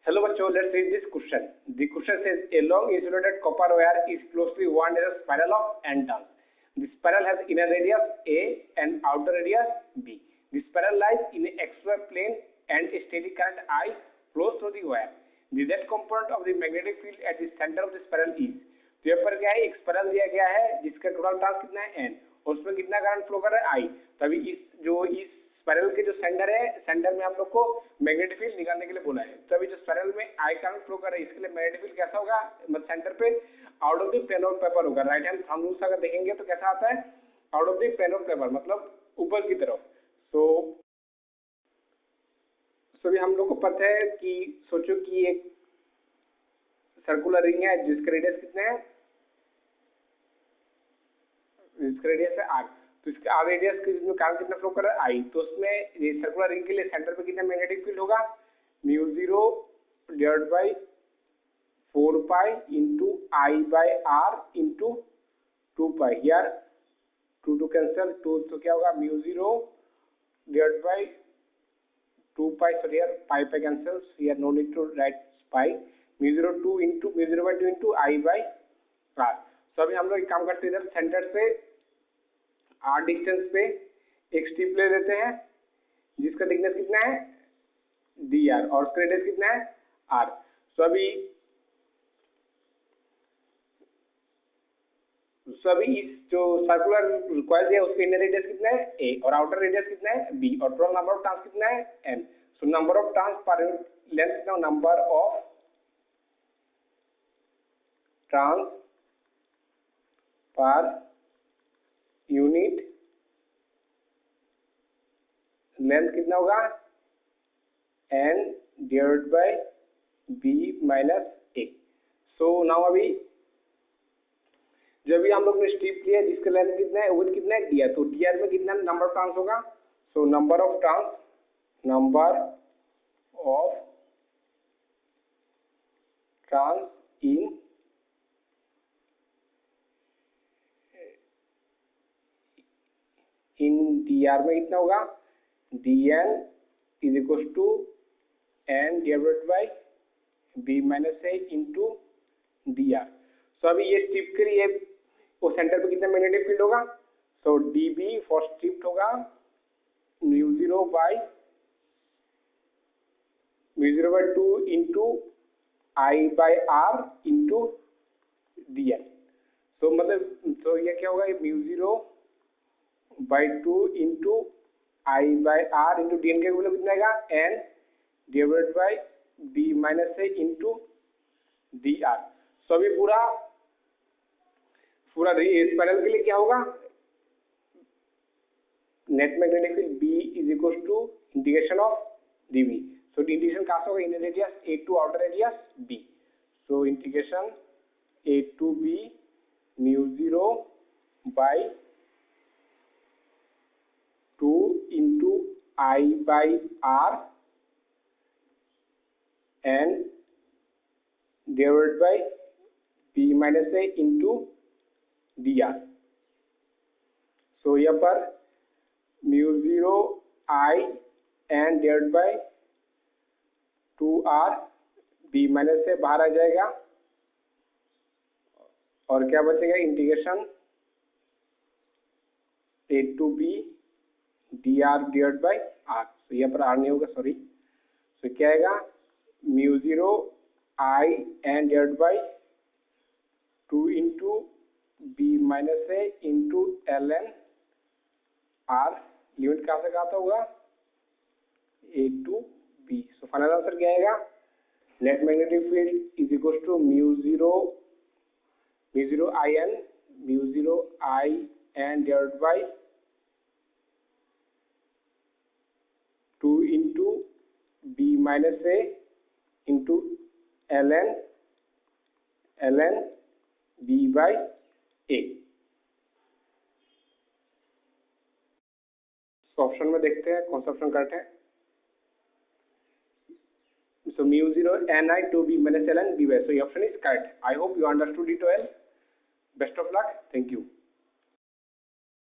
Hello बच्चों, let's read this question. The question says a long insulated copper wire is closely wound as a spiral of n turns. The spiral has inner radius A and outer radius B. The spiral lies in a xy plane and a steady current I flows through the wire. The z component of the magnetic field at the center of the spiral is. तो यहाँ पर क्या है, एक spiral दिया गया है जिसका टोटल टर्न्स कितना है n और उसमें कितना करंट फ्लो कर रहा है I. तभी इस स्पाइरल के जो सेंटर है, सेंटर में आप लोग को मैग्नेटिक फील्ड निकालने के लिए बोला है। तो अभी जो स्पाइरल में आई करंट फ्लो कर रहा है, इसके लिए मैग्नेटिक फील्ड कैसा होगा, मतलब सेंटर पे out of the plane of paper होगा। राइट हैंड थंब रूल से अगर देखेंगे तो कैसा आता है, out of the plane of paper, मतलब ऊपर की तरफ। सो अभी हम लोग को पता है कि सोचो कि एक सर्कुलर रिंग है जिसका रेडियस कितना है, जिसका रेडियस है r। तो इसके आर रेडियस के जिसमें करंट कितना फ्लो कर रहा है आई। तो उसमें ये सर्कुलर रिंग के लिए सेंटर पे कितना मैग्नेटिक फील्ड होगा, mu 0 divided by 4 pi into I by R into 2 pi. Here 2 two cancel 2, तो क्या होगा mu 0 divided by 2 pi, so here pi पे cancel, here no need to write pi, mu 0 2 into mu 0 by 2 into I by R. तो अभी हम लोग एक काम करते हैं, इधर सेंटर से r डिस्टेंस पे एक स्ट्रिप ले लेते हैं जिसका थिकनेस कितना है dr और उसका रेडियस कितना है r। सो अभी इस जो सर्कुलर कॉइल है उसका इनर रेडियस कितना है a और आउटर रेडियस कितना है b और टोटल नंबर ऑफ टर्न्स कितना है n। So number of turns per length कितना, number of turns per unit length कितना होगा n divided by b minus a। So now अभी जो भी हम लोग ने स्ट्रिप लिया है जिसका लेंथ कितना है, विड्थ कितना है dr, तो dr में कितना नंबर ऑफ टर्न्स होगा, so number of turns in dr में कितना होगा, dn is equal to n divided by b minus a into dr। So अभी ये स्ट्रिप के लिए वो सेंटर पे कितना मैग्नेटिक फील्ड होगा, सो db फॉर स्ट्रिप होगा mu 0 by 2 into I by R into dn। So मतलब तो ये क्या होगा, mu 0 by 2 into I by R into D N के मतलब कितना आएगा n divided by b minus A into D R. So अभी पूरा स्पाइरल के लिए क्या होगा, net magnetic field b is equal to integration of dv। So integration कहाँ से होगा, inner radius a to outer radius b। So integration a to b mu 0 by 2 into I by R and divided by B minus A into D R. So यहाँ पर mu 0 I and divided by 2 R B minus A बाहर आ जाएगा और क्या बचेगा, integration A to B D R divide by R. तो यहाँ पर आर नहीं होगा, सॉरी। तो क्या आएगा, mu 0 I N divide by 2 into B minus A into L N R. Limit कहाँ से कहाँ तक होगा, A to B. So final answer क्या आएगा, net magnetic field is equal to mu 0 I N divide by 2 into B minus A into L N B by A. Option में देखते हैं कौन सा ऑप्शन करेक्ट है। So mu 0 N I to B minus L N B by. So ये option is correct. I hope you understood it well. Best of luck, thank you.